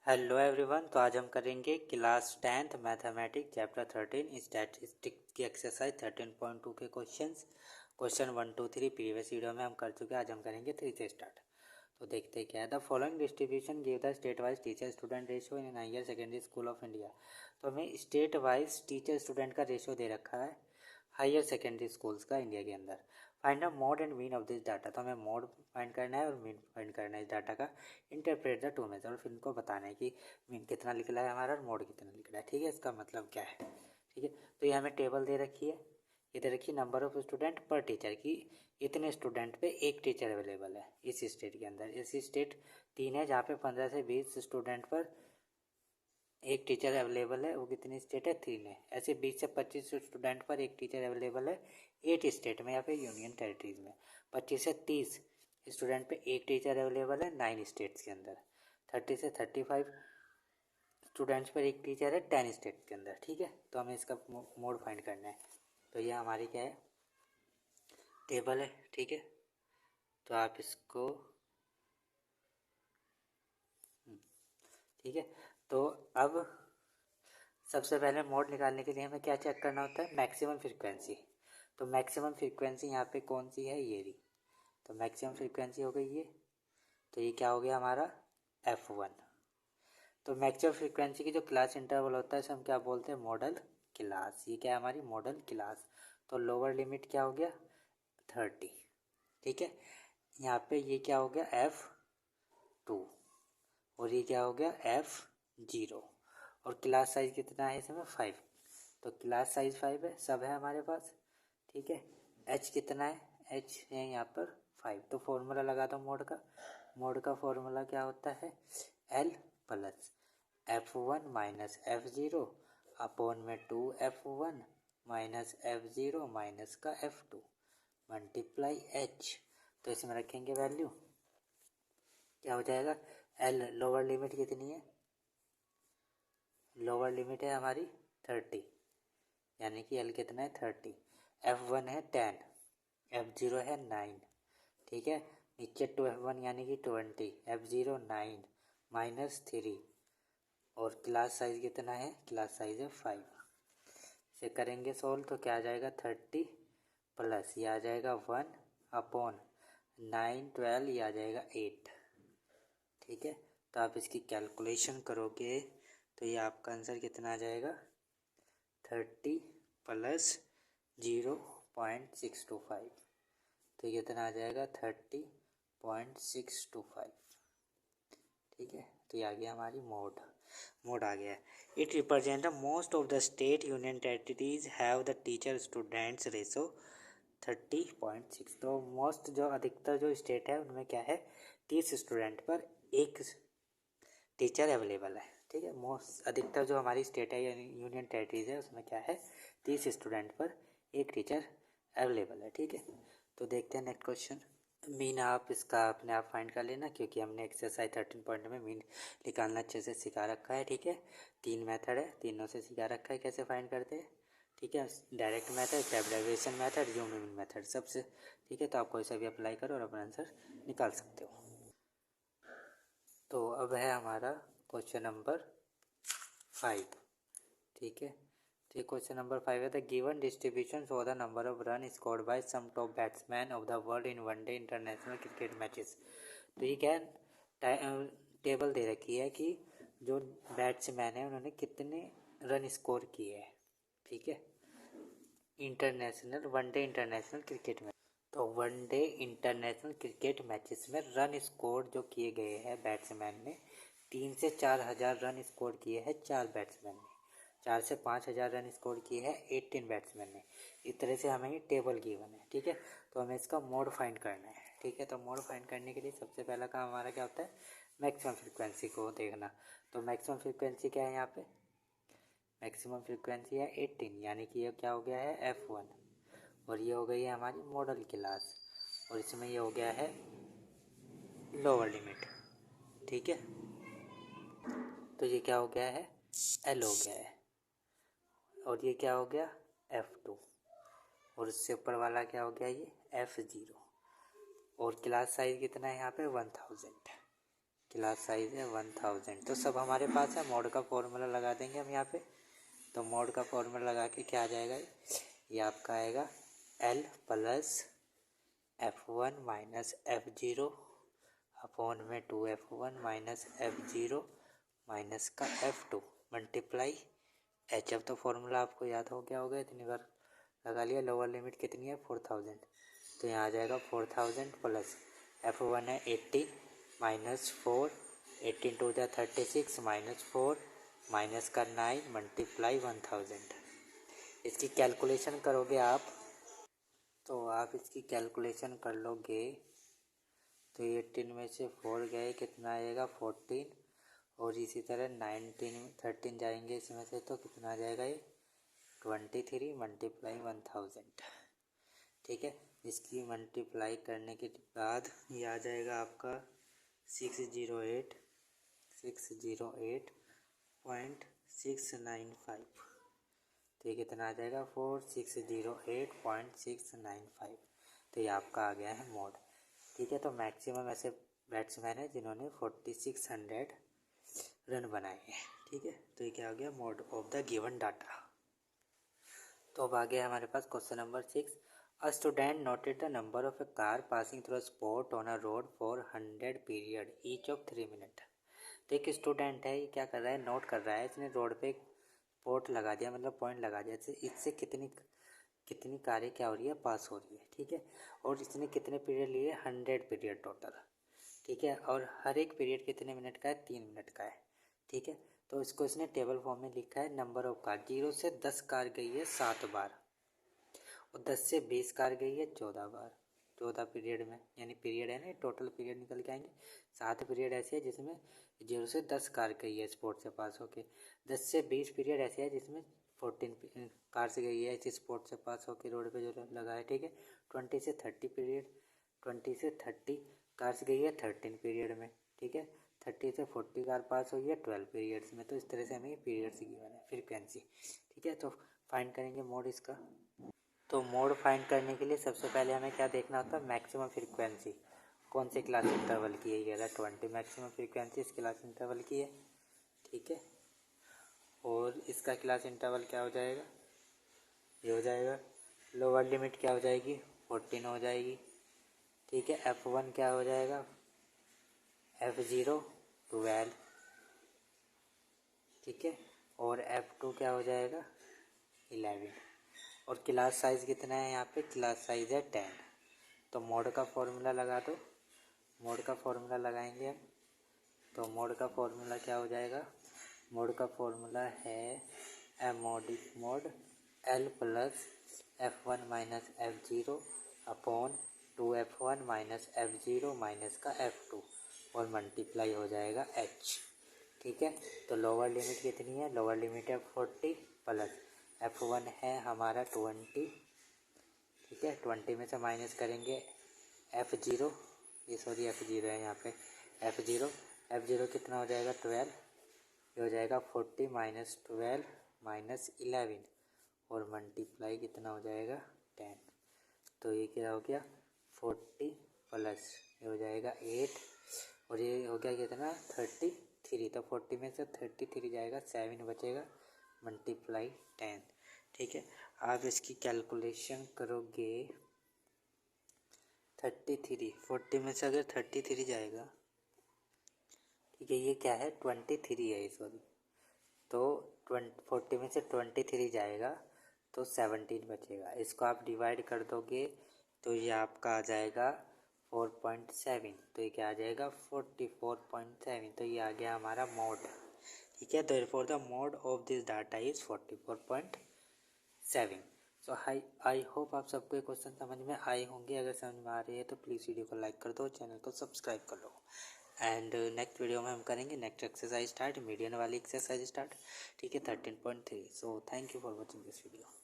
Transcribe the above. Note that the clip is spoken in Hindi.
Hello everyone. तो आज हम करेंगे class 10th mathematics chapter 13 statistic की एक्सरसाइज 13.2 के क्वेश्चन 1 2 3 प्रीवियस वीडियो में हम कर चुके हैं। आज हम करेंगे 3 से स्टार्ट। तो देखते हैं क्या है। The following distribution give the state wise teacher student ratio in higher secondary school of India. तो हमें स्टेट वाइज टीचर स्टूडेंट का रेशियो दे रखा है हायर सेकेंडरी स्कूल्स का इंडिया के अंदर। Find the mode and mean of this data. तो हमें मोड फाइंड करना है और मीन फाइंड करना है इस डाटा का। इंटरप्रेट द टू मेजर, और फिर इनको बताना है कि मीन कितना निकला है हमारा और मोड कितना निकला है। ठीक है, इसका मतलब क्या है। ठीक है, तो ये हमें टेबल दे रखी है। ये दे रखी नंबर ऑफ स्टूडेंट पर टीचर की, इतने स्टूडेंट पे एक टीचर अवेलेबल है इस स्टेट के अंदर। इस स्टेट 3 है जहाँ पे 15 से 20 स्टूडेंट पर एक टीचर अवेलेबल है। वो कितनी स्टेट है? 3 है। ऐसे 20 से 25 स्टूडेंट पर एक टीचर अवेलेबल है 8 स्टेट में या फिर यूनियन टेरिटरीज में। 25 से 30 स्टूडेंट पे एक टीचर अवेलेबल है 9 स्टेट्स के अंदर। 30 से 35 स्टूडेंट्स पर एक टीचर है 10 स्टेट्स के अंदर। ठीक है, तो हमें इसका मोड फाइंड करना है। तो ये हमारी क्या है, टेबल है। ठीक है, तो आप इसको ठीक है। तो अब सबसे पहले मोड निकालने के लिए हमें क्या चेक करना होता है? Maximum frequency. तो मैक्सिमम फ्रीक्वेंसी यहाँ पे कौन सी है? ये रही। तो मैक्सिमम फ्रीक्वेंसी हो गई ये। तो ये क्या हो गया हमारा? F1। तो मैक्सिमम फ्रीक्वेंसी की जो क्लास इंटरवल होता है इसे हम क्या बोलते हैं? Model class. ये क्या है हमारी? Model class. तो लोअर लिमिट क्या हो गया? 30। ठीक है, यहाँ पे ये क्या हो गया? F2। और ये क्या हो गया? F0। और क्लास साइज कितना है इसमें? 5। तो क्लास साइज 5 है, सब है हमारे पास। ठीक है, H कितना है? H है यहाँ पर 5। तो फॉर्मूला लगा दो मोड का। मोड का फॉर्मूला क्या होता है? L plus F1 minus F0 upon में 2F1 माइनस F0 माइनस का F2 मल्टीप्लाई H। तो इसमें रखेंगे वैल्यू, क्या हो जाएगा? L लोअर लिमिट कितनी है? लोअर लिमिट है हमारी 30, यानी कि L कितना है? 30। F1 है 10, F0 है 9। ठीक है, नीचे 2F1 यानी कि 20, F0 9 माइनस 3। और क्लास साइज कितना है? क्लास साइज है 5। इसे करेंगे सोल्व तो क्या आ जाएगा? 30 प्लस ये आ जाएगा 1 अपॉन 9 12, ये आ जाएगा 8। ठीक है, तो आप इसकी कैलकुलेशन करोगे तो ये आपका आंसर कितना आ जाएगा? 30 प्लस 0.625। तो ये कितना आ जाएगा? 30.625। ठीक है, तो ये आ गया हमारी मोड आ गया है। It represent the most of the state union territories have the teacher students ratio 30.6। तो मोस्ट जो अधिकतर जो स्टेट है उनमें क्या है? 30 स्टूडेंट पर एक टीचर अवेलेबल है। ठीक है, मोस्ट अधिकतर जो हमारी स्टेट है यूनियन टेरिटरीज है उसमें क्या है? 30 स्टूडेंट पर एक टीचर अवेलेबल है। ठीक है, तो देखते हैं नेक्स्ट क्वेश्चन। मीन आप इसका अपने आप फाइंड कर लेना, क्योंकि हमने एक्सरसाइज 13 पॉइंट में मीन निकालना अच्छे से सिखा रखा है। ठीक है, 3 मेथड है, तीनों से सिखा रखा है कैसे फाइंड करते हैं। ठीक है, direct method, factorisation method, union method सबसे। ठीक है, तो आप कोई सा भी अप्लाई करो और अपना आंसर निकाल सकते हो। तो अब है हमारा क्वेश्चन नंबर 5। ठीक है, तो क्वेश्चन नंबर 5 है the given distribution for the number of run scored by some top batsman of the world in one day international cricket matches. तो ये क्या है? टेबल दे रखी है कि जो बैट्समैन है उन्होंने कितने रन स्कोर किए हैं। ठीक है, इंटरनेशनल वनडे इंटरनेशनल क्रिकेट में। तो वनडे इंटरनेशनल क्रिकेट मैचेस में रन स्कोर जो किए गए हैं बैट्समैन ने, 3 से 4 हज़ार रन स्कोर किए हैं 4 बैट्समैन ने। 4 से 5 हज़ार रन स्कोर किए हैं 18 बैट्समैन ने। इस तरह से हमें ये टेबल गिवन है। ठीक है, तो हमें इसका मोड फाइंड करना है। ठीक है, तो मोड फाइंड करने के लिए सबसे पहला काम हमारा क्या होता है? मैक्सिमम फ्रिक्वेंसी को देखना। तो मैक्सिमम फ्रिक्वेंसी क्या है यहाँ पे? मैक्सिमम फ्रिक्वेंसी है 18, यानी कि ये क्या हो गया है? F1। और ये हो गई है हमारी मॉडल क्लास, और इसमें ये हो गया है लोअर लिमिट। ठीक है, तो ये क्या हो गया है? L हो गया है। और ये क्या हो गया? F2। और इससे ऊपर वाला क्या हो गया? ये F0। और क्लास साइज कितना है यहाँ पे? 1000। क्लास साइज है 1000। तो सब हमारे पास है। मोड का फॉर्मूला लगा देंगे हम यहाँ पे। तो मोड का फॉर्मूला लगा के क्या आ जाएगा, ये आपका आएगा L plus F1 minus F0 upon में 2F1 माइनस F0 माइनस का F2 मल्टीप्लाई H। अब तो फॉर्मूला आपको याद हो गया होगा, इतनी बार लगा लिया। लोअर लिमिट कितनी है 4000, तो यहाँ आ जाएगा 4000 प्लस F1 है 80 माइनस 4, 18 टू 36 माइनस 4 माइनस का 9 मल्टीप्लाई 1000। इसकी कैलकुलेशन करोगे आप, तो आप इसकी कैलकुलेशन कर लोगे तो 18 में से 4 गए कितना आएगा 14, और इसी तरह 13 जाएंगे इसमें से तो कितना आ जाएगा ये 23 मल्टीप्लाई 1000। ठीक है, इसकी मल्टीप्लाई करने के बाद ये आ जाएगा आपका 608.695। तो ये कितना आ जाएगा 4608.695। तो ये आपका आ गया है मोड। ठीक है, तो मैक्सिमम ऐसे बैट्समैन है जिन्होंने 4600 रन बनाए हैं। ठीक है, तो ये क्या हो गया mode of the given data. तो अब आ गया हमारे पास question number 6। A student noted the number of a car passing through a spot on a road for 100 period each of 3 minute. तो एक स्टूडेंट है, ये क्या कर रहा है, नोट कर रहा है। इसने रोड पे एक स्पॉट लगा दिया, मतलब पॉइंट लगा दिया। इससे कितनी कारें क्या हो रही है, पास हो रही है। ठीक है, और इसने कितने पीरियड लिए 100 पीरियड टोटल। ठीक है, और हर एक पीरियड कितने मिनट का है 3 मिनट का है। ठीक है, तो इसको इसने टेबल फॉर्म में लिखा है। नंबर ऑफ कार 0 से 10 कार गई है 7 बार, और 10 से 20 कार गई है 14 बार, 14 पीरियड में। यानी पीरियड है ना, टोटल पीरियड निकल के आएंगे। 7 पीरियड ऐसे है जिसमें 0 से 10 कार गई है स्पोर्ट से पास होके। 10 से 20 पीरियड ऐसे है जिसमें 14 कार से गई है इस स्पोर्ट से पास होके रोड पे जो लगा है। ठीक है, 20 से 30 पीरियड, 20 से 30 कार से गई है 13 पीरियड में। ठीक है, 30 से 40 कार पास हुई है 12 पीरियड्स में। तो इस तरह से हमें पीरियड्स गिवन है, फ्रीक्वेंसी। ठीक है, तो फाइंड करेंगे मोड इसका। तो मोड फाइंड करने के लिए सबसे पहले हमें क्या देखना होता है, मैक्सिमम फ्रीक्वेंसी कौन से क्लास इंटरवल की है। ये रहा 20 मैक्सिमम फ्रीक्वेंसी इस क्लास इंटरवल की है। ठीक है, और इसका क्लास इंटरवल क्या हो जाएगा, ये हो जाएगा। लोअर लिमिट क्या हो जाएगी 14 हो जाएगी। ठीक है, F1 क्या हो जाएगा F0 12। ठीक है, और F2 क्या हो जाएगा 11। और क्लास साइज़ कितना है यहाँ पे, क्लास साइज़ है 10। तो मोड का फॉर्मूला लगा दो। मोड का फॉर्मूला लगाएंगे हम, तो मोड का फॉर्मूला क्या हो जाएगा, मोड का फॉर्मूला है mode L plus F1 minus F0 upon 2F1 minus F0 minus का F2 और मल्टीप्लाई हो जाएगा H। ठीक है, तो लोअर लिमिट कितनी है, लोअर लिमिट है 40 प्लस F1 है हमारा 20। ठीक है, 20 में से माइनस करेंगे F0, ये सॉरी F0 है यहाँ पे, F0 कितना हो जाएगा 12। ये हो जाएगा 40 माइनस 12 माइनस 11 और मल्टीप्लाई कितना हो जाएगा 10। तो ये क्या हो गया 40 प्लस ये हो जाएगा 8 और ये हो गया कितना 33। तो 40 में से 33 जाएगा 7 बचेगा मल्टीप्लाई 10। ठीक है, आप इसकी कैलकुलेशन करोगे 33, 40 में से अगर 33 जाएगा, ठीक है, ये क्या है 23 है सॉरी। तो 40 में से 23 जाएगा तो 17 बचेगा। इसको आप डिवाइड कर दोगे तो ये आपका आ जाएगा 4.7। तो ये क्या आ जाएगा 44.7। तो ये आ गया हमारा मोड। ठीक है, therefore the mode of this data is 44.7। So I hope आप सबको ये क्वेश्चन समझ में आए होंगे। अगर समझ में आ रही है तो प्लीज़ वीडियो को लाइक कर दो, चैनल को सब्सक्राइब कर लो। एंड नेक्स्ट वीडियो में हम करेंगे नेक्स्ट एक्सरसाइज स्टार्ट, मीडियन वाली एक्सरसाइज स्टार्ट। ठीक है, 13.3। So thank you for watching this video.